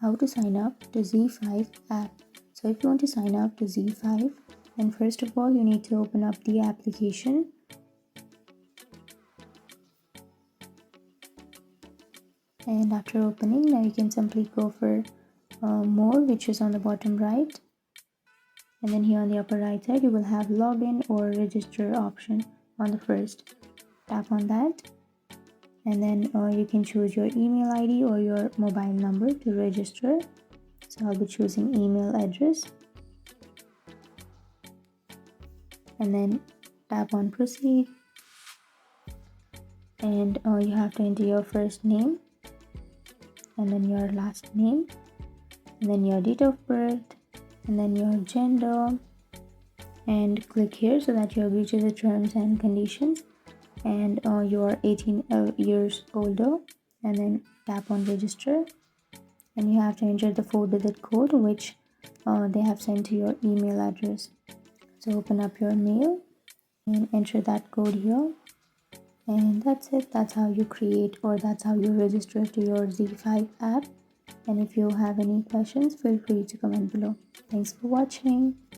how to sign up to Zee5 app. So if you want to sign up to Zee5, then first of all you need to open up the application. And after opening, now you can simply go for more, which is on the bottom right. And then here on the upper right side, you will have login or register option on the first. Tap on that. And then you can choose your email ID or your mobile number to register. So I'll be choosing email address. And then tap on proceed. And you have to enter your first name. And then your last name. And then your date of birth. And then your gender. And click here so that you agree to the terms and conditions. And you are 18 years older, and then tap on register, and you have to enter the 4-digit code which they have sent to your email address. So open up your mail and enter that code here, and that's it. That's how you create, or that's how you register to your Zee5 app. And if you have any questions, feel free to comment below. Thanks for watching.